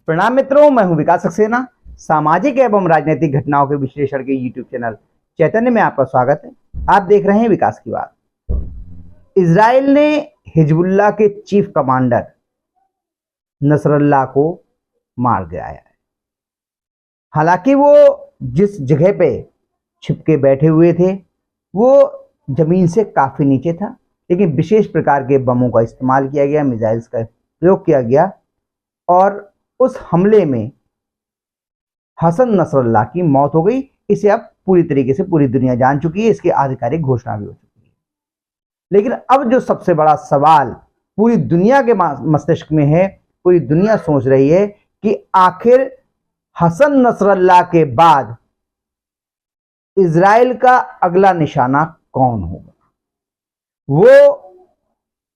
प्रणाम मित्रों, मैं हूं विकास सक्सेना। सामाजिक एवं राजनीतिक घटनाओं के विश्लेषण के यूट्यूब चैनल चैतन्य में आपका स्वागत है। आप देख रहे हैं विकास की बात। इजराइल ने हिजबुल्लाह के चीफ कमांडर नसरल्लाह को मार गिराया है। हालांकि वो जिस जगह पे छिपके बैठे हुए थे वो जमीन से काफी नीचे था, लेकिन विशेष प्रकार के बमों का इस्तेमाल किया गया, मिसाइल्स का प्रयोग किया गया और उस हमले में हसन नसरल्लाह की मौत हो गई। इसे अब पूरी तरीके से पूरी दुनिया जान चुकी है, इसकी आधिकारिक घोषणा भी हो चुकी है। लेकिन अब जो सबसे बड़ा सवाल पूरी दुनिया के मस्तिष्क में है, पूरी दुनिया सोच रही है कि आखिर हसन नसरल्लाह के बाद इजराइल का अगला निशाना कौन होगा। वो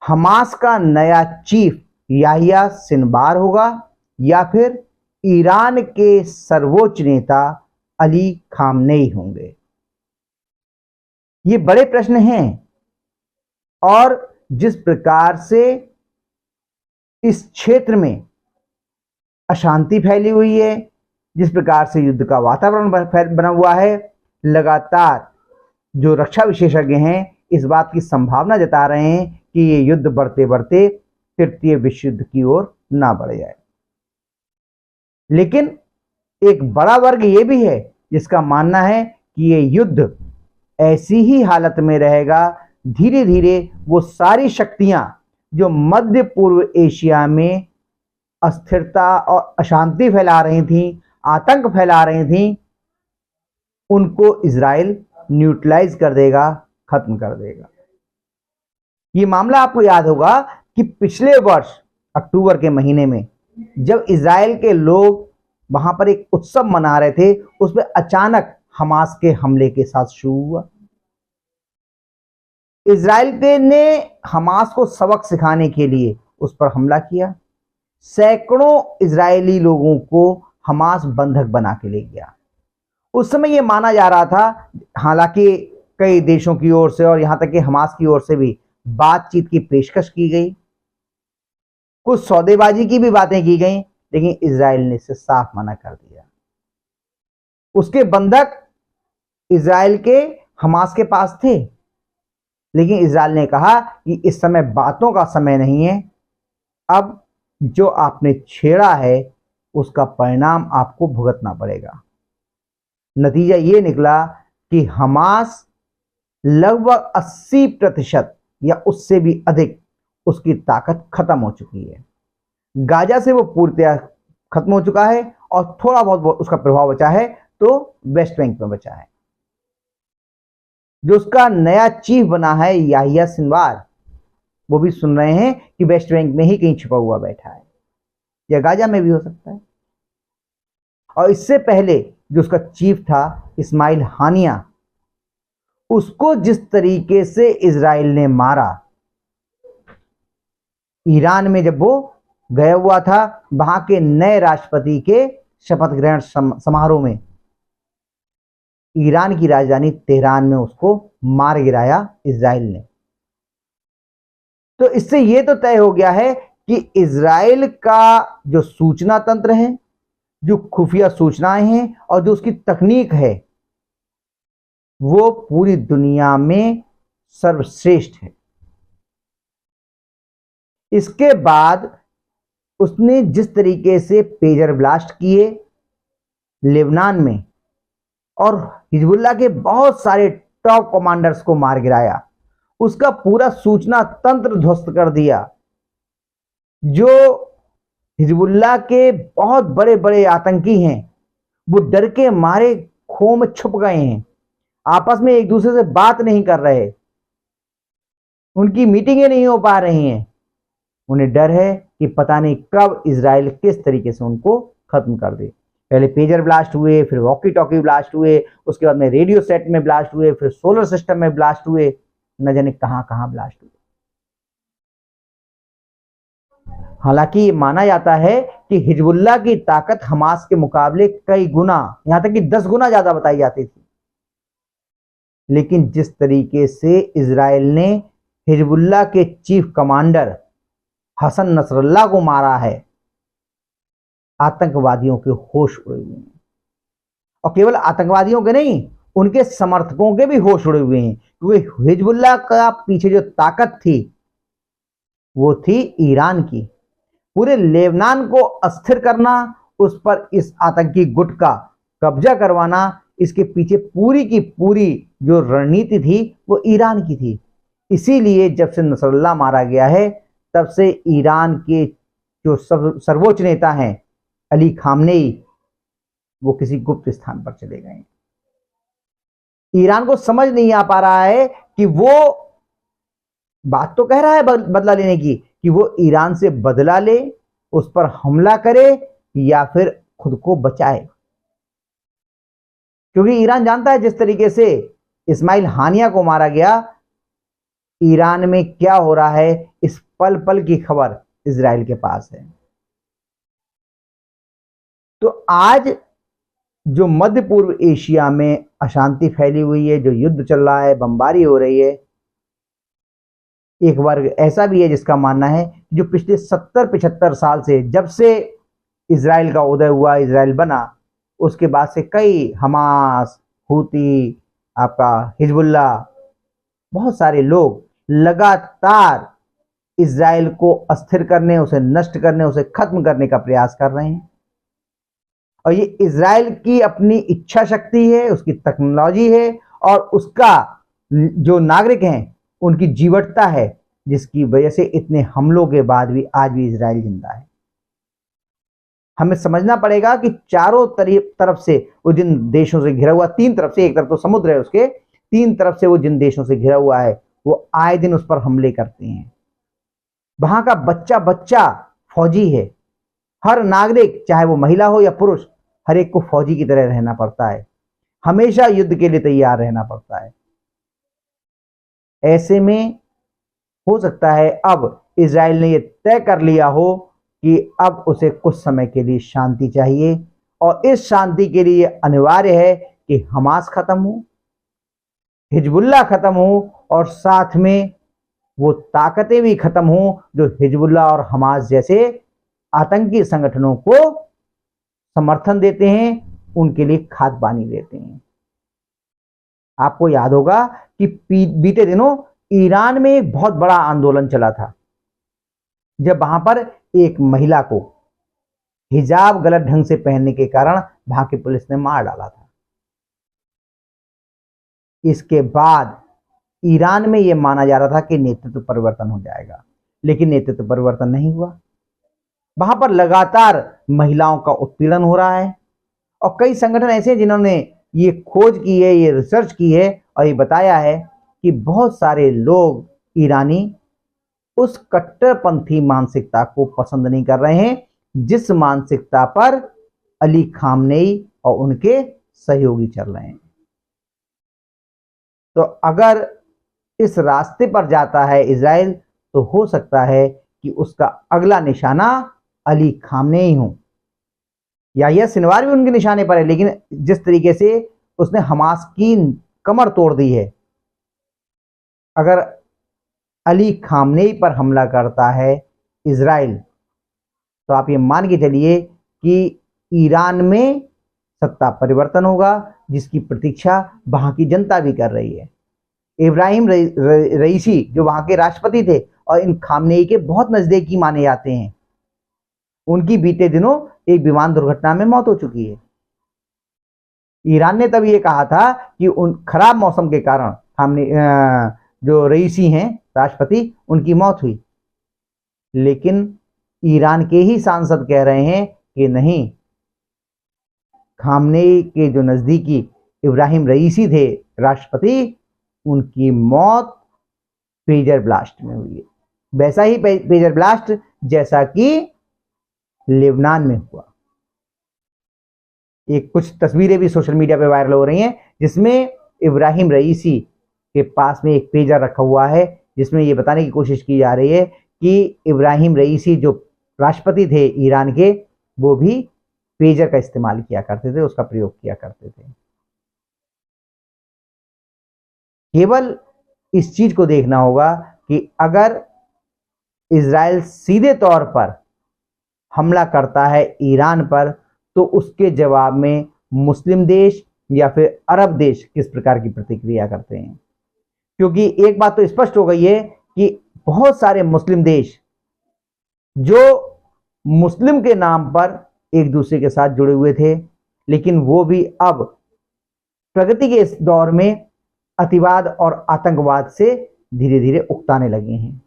हमास का नया चीफ याहिया सिनवार होगा या फिर ईरान के सर्वोच्च नेता अली खामनेई होंगे। ये बड़े प्रश्न हैं और जिस प्रकार से इस क्षेत्र में अशांति फैली हुई है, जिस प्रकार से युद्ध का वातावरण बना हुआ है, लगातार जो रक्षा विशेषज्ञ हैं इस बात की संभावना जता रहे हैं कि ये युद्ध बढ़ते बढ़ते तृतीय विश्व युद्ध की ओर ना बढ़ जाए। लेकिन एक बड़ा वर्ग ये भी है जिसका मानना है कि ये युद्ध ऐसी ही हालत में रहेगा, धीरे धीरे वो सारी शक्तियां जो मध्य पूर्व एशिया में अस्थिरता और अशांति फैला रही थीं, आतंक फैला रही थीं, उनको इजराइल न्यूट्रलाइज कर देगा, खत्म कर देगा। ये मामला आपको याद होगा कि पिछले वर्ष अक्टूबर के महीने में जब इजराइल के लोग वहां पर एक उत्सव मना रहे थे, उसमें अचानक हमास के हमले के साथ शुरू हुआ। इजराइल ने हमास को सबक सिखाने के लिए उस पर हमला किया। सैकड़ों इजरायली लोगों को हमास बंधक बना के ले गया। उस समय यह माना जा रहा था, हालांकि कई देशों की ओर से और यहां तक कि हमास की ओर से भी बातचीत की पेशकश की गई, कुछ सौदेबाजी की भी बातें की गई, लेकिन इजराइल ने इसे साफ मना कर दिया। उसके बंधक इजराइल के हमास के पास थे, लेकिन इजराइल ने कहा कि इस समय बातों का समय नहीं है, अब जो आपने छेड़ा है उसका परिणाम आपको भुगतना पड़ेगा। नतीजा ये निकला कि हमास लगभग 80% या उससे भी अधिक उसकी ताकत खत्म हो चुकी है। गाजा से वो पूर्णतया खत्म हो चुका है और थोड़ा बहुत उसका प्रभाव बचा है तो वेस्ट बैंक में बचा है। जो उसका नया चीफ बना है याहिया सिनवार, वो भी सुन रहे हैं कि वेस्ट बैंक में ही कहीं छिपा हुआ बैठा है या गाजा में भी हो सकता है। और इससे पहले जो उसका चीफ था इस्माइल हानिया, उसको जिस तरीके से इजराइल ने मारा, ईरान में जब वो गया हुआ था वहां के नए राष्ट्रपति के शपथ ग्रहण समारोह में, ईरान की राजधानी तेहरान में उसको मार गिराया इजराइल ने। तो इससे यह तो तय हो गया है कि इजराइल का जो सूचना तंत्र है, जो खुफिया सूचनाएं हैं और जो उसकी तकनीक है, वो पूरी दुनिया में सर्वश्रेष्ठ है। इसके बाद उसने जिस तरीके से पेजर ब्लास्ट किए लेबनान में और हिजबुल्लाह के बहुत सारे टॉप कमांडर्स को मार गिराया, उसका पूरा सूचना तंत्र ध्वस्त कर दिया। जो हिजबुल्लाह के बहुत बड़े बड़े आतंकी हैं वो डर के मारे खो में छुप गए हैं, आपस में एक दूसरे से बात नहीं कर रहे, उनकी मीटिंगें नहीं हो पा रही हैं। उन्हें डर है कि पता नहीं कब इजराइल किस तरीके से उनको खत्म कर दे। पहले पेजर ब्लास्ट हुए, फिर वॉकी टॉकी ब्लास्ट हुए, उसके बाद में रेडियो सेट में ब्लास्ट हुए, फिर सोलर सिस्टम में ब्लास्ट हुए, न जाने कहां कहां ब्लास्ट हुए। हालांकि ये माना जाता है कि हिजबुल्लाह की ताकत हमास के मुकाबले कई गुना, यहां तक कि 10 गुना ज्यादा बताई जाती थी। लेकिन जिस तरीके से इजराइल ने हिजबुल्लाह के चीफ कमांडर हसन नसरल्लाह को मारा है, आतंकवादियों के होश उड़े हुए हैं। और केवल आतंकवादियों के नहीं, उनके समर्थकों के भी होश उड़े हुए हैं, क्योंकि हिजबुल्लाह का पीछे जो ताकत थी वो थी ईरान की। पूरे लेबनान को अस्थिर करना, उस पर इस आतंकी गुट का कब्जा करवाना, इसके पीछे पूरी की पूरी जो रणनीति थी वो ईरान की थी। इसीलिए जब से नसरुल्लाह मारा गया है तब से ईरान के जो सर्वोच्च नेता हैं अली खामनेई, वो किसी गुप्त स्थान पर चले गए। ईरान को समझ नहीं आ पा रहा है कि वो बात तो कह रहा है बदला लेने की, कि वो ईरान से बदला ले, उस पर हमला करे या फिर खुद को बचाए। क्योंकि ईरान जानता है जिस तरीके से इस्माइल हानिया को मारा गया, ईरान में क्या हो रहा है इस पल पल की खबर इजराइल के पास है। तो आज जो मध्य पूर्व एशिया में अशांति फैली हुई है, जो युद्ध चल रहा है, बमबारी हो रही है, एक वर्ग ऐसा भी है जिसका मानना है जो पिछले 70-75 साल से, जब से इजराइल का उदय हुआ, इजराइल बना, उसके बाद से कई हमास, हूती, आपका हिजबुल्लाह, बहुत सारे लोग लगातार इजराइल को अस्थिर करने, उसे नष्ट करने, उसे खत्म करने का प्रयास कर रहे हैं। और ये इजराइल की अपनी इच्छा शक्ति है, उसकी टेक्नोलॉजी है, और उसका जो नागरिक हैं उनकी जीवटता है, जिसकी वजह से इतने हमलों के बाद भी आज भी इजराइल जिंदा है। हमें समझना पड़ेगा कि चारों तरफ से वो जिन देशों से घिरा हुआ, तीन तरफ से, एक तरफ तो समुद्र है उसके, तीन तरफ से वो जिन देशों से घिरा हुआ है, वो आए दिन उस पर हमले करते हैं। वहां का बच्चा बच्चा फौजी है। हर नागरिक, चाहे वो महिला हो या पुरुष, हर एक को फौजी की तरह रहना पड़ता है, हमेशा युद्ध के लिए तैयार रहना पड़ता है। ऐसे में हो सकता है अब इजराइल ने यह तय कर लिया हो कि अब उसे कुछ समय के लिए शांति चाहिए, और इस शांति के लिए अनिवार्य है कि हमास खत्म हो, हिजबुल्लाह खत्म हो, और साथ में वो ताकतें भी खत्म हो जो हिजबुल्लाह और हमास जैसे आतंकी संगठनों को समर्थन देते हैं, उनके लिए खाद पानी देते हैं। आपको याद होगा कि बीते दिनों ईरान में एक बहुत बड़ा आंदोलन चला था, जब वहां पर एक महिला को हिजाब गलत ढंग से पहनने के कारण वहां की पुलिस ने मार डाला था। इसके बाद ईरान में यह माना जा रहा था कि नेतृत्व परिवर्तन हो जाएगा, लेकिन नेतृत्व परिवर्तन नहीं हुआ। वहां पर लगातार महिलाओं का उत्पीड़न हो रहा है, और कई संगठन ऐसे हैं जिन्होंने ये खोज की है, ये रिसर्च की है, और ये बताया है कि बहुत सारे लोग ईरानी उस कट्टरपंथी मानसिकता को पसंद नहीं कर रहे हैं, जिस मानसिकता पर अली खामनेई और उनके सहयोगी चल रहे हैं। तो अगर इस रास्ते पर जाता है इजराइल, तो हो सकता है कि उसका अगला निशाना अली खामनेई हो, या यह सिनवार भी उनके निशाने पर है, लेकिन जिस तरीके से उसने हमास की कमर तोड़ दी है, अगर अली खामनेई पर हमला करता है इजराइल, तो आप ये मान के चलिए कि ईरान में सत्ता परिवर्तन होगा, जिसकी प्रतीक्षा वहां की जनता भी कर रही है। इब्राहिम रईसी जो वहां के राष्ट्रपति थे और इन खामनेई के बहुत नजदीकी माने जाते हैं, उनकी बीते दिनों एक विमान दुर्घटना में मौत हो चुकी है। ईरान ने तब ये कहा था कि उन खराब मौसम के कारण खामनेई जो रईसी हैं राष्ट्रपति, उनकी मौत हुई, लेकिन ईरान के ही सांसद कह रहे हैं कि नहीं, खामनेई के जो नजदीकी इब्राहिम रईसी थे राष्ट्रपति, उनकी मौत पेजर ब्लास्ट में हुई है। वैसा ही पेजर ब्लास्ट जैसा कि लेबनान में हुआ। एक कुछ तस्वीरें भी सोशल मीडिया पे वायरल हो रही हैं, जिसमें इब्राहिम रईसी के पास में एक पेजर रखा हुआ है, जिसमें ये बताने की कोशिश की जा रही है कि इब्राहिम रईसी जो राष्ट्रपति थे ईरान के, वो भी पेजर का इस्तेमाल किया करते थे, उसका प्रयोग किया करते थे। केवल इस चीज को देखना होगा कि अगर इजराइल सीधे तौर पर हमला करता है ईरान पर, तो उसके जवाब में मुस्लिम देश या फिर अरब देश किस प्रकार की प्रतिक्रिया करते हैं। क्योंकि एक बात तो स्पष्ट हो गई है कि बहुत सारे मुस्लिम देश जो मुस्लिम के नाम पर एक दूसरे के साथ जुड़े हुए थे, लेकिन वो भी अब प्रगति के इस दौर में अतिवाद और आतंकवाद से धीरे धीरे उकताने लगे हैं।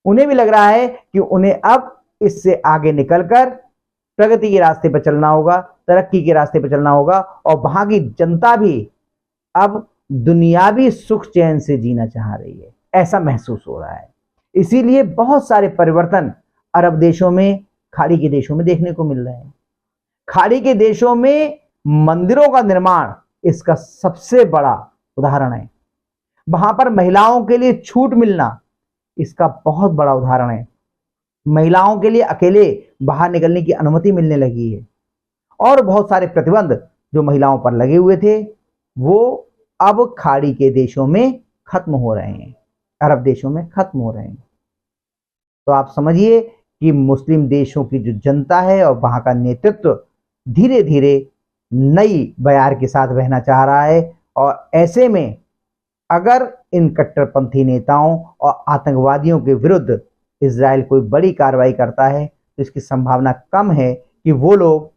उन्हें भी लग रहा है कि उन्हें अब इससे आगे निकलकर प्रगति के रास्ते पर चलना होगा, तरक्की के रास्ते पर चलना होगा, और वहां की जनता भी अब दुनियावी सुख चैन से जीना चाह रही है, ऐसा महसूस हो रहा है। इसीलिए बहुत सारे परिवर्तन अरब देशों में, खाड़ी के देशों में देखने को मिल रहे हैं। खाड़ी के देशों में मंदिरों का निर्माण इसका सबसे बड़ा उदाहरण है। वहां पर महिलाओं के लिए छूट मिलना इसका बहुत बड़ा उदाहरण है। महिलाओं के लिए अकेले बाहर निकलने की अनुमति मिलने लगी है, और बहुत सारे प्रतिबंध जो महिलाओं पर लगे हुए थे वो अब खाड़ी के देशों में खत्म हो रहे हैं, अरब देशों में खत्म हो रहे हैं। तो आप समझिए कि मुस्लिम देशों की जो जनता है और वहां का नेतृत्व धीरे धीरे नई बयार के साथ बहना चाह रहा है, और ऐसे में अगर इन कट्टरपंथी नेताओं और आतंकवादियों के विरुद्ध इजराइल कोई बड़ी कार्रवाई करता है तो इसकी संभावना कम है कि वो लोग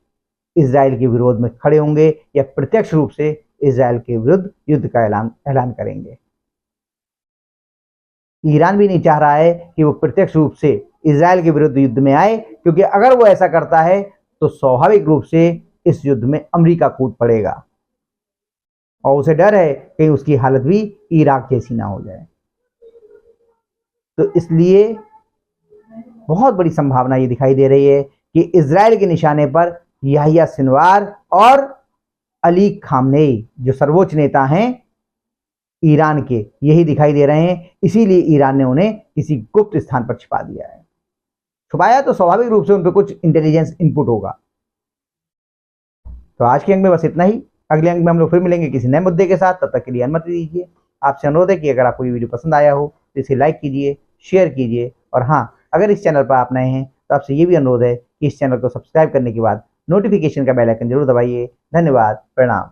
इजराइल के विरोध में खड़े होंगे या प्रत्यक्ष रूप से इजराइल के विरुद्ध युद्ध का ऐलान करेंगे। ईरान भी नहीं चाह रहा है कि वो प्रत्यक्ष रूप से इजराइल के विरुद्ध युद्ध में आए, क्योंकि अगर वो ऐसा करता है तो स्वाभाविक रूप से इस युद्ध में अमेरिका कूद पड़ेगा, और उसे डर है कहीं उसकी हालत भी इराक जैसी ना हो जाए। तो इसलिए बहुत बड़ी संभावना ये दिखाई दे रही है कि इजराइल के निशाने पर याहिया सिनवार और अली खामनेई जो सर्वोच्च नेता हैं ईरान के, यही दिखाई दे रहे हैं। इसीलिए ईरान ने उन्हें किसी गुप्त स्थान पर छिपा दिया है। छुपाया तो स्वाभाविक रूप से उन पर कुछ इंटेलिजेंस इनपुट होगा। तो आज के अंक में बस इतना ही। अगले अंक में हम लोग फिर मिलेंगे किसी नए मुद्दे के साथ। तब तक के लिए अनुमति दीजिए। आपसे अनुरोध है कि अगर आपको ये वीडियो पसंद आया हो तो इसे लाइक कीजिए, शेयर कीजिए, और हाँ, अगर इस चैनल पर आप नए हैं तो आपसे ये भी अनुरोध है कि इस चैनल को सब्सक्राइब करने के बाद नोटिफिकेशन का बेल आइकन जरूर दबाइए। धन्यवाद, प्रणाम।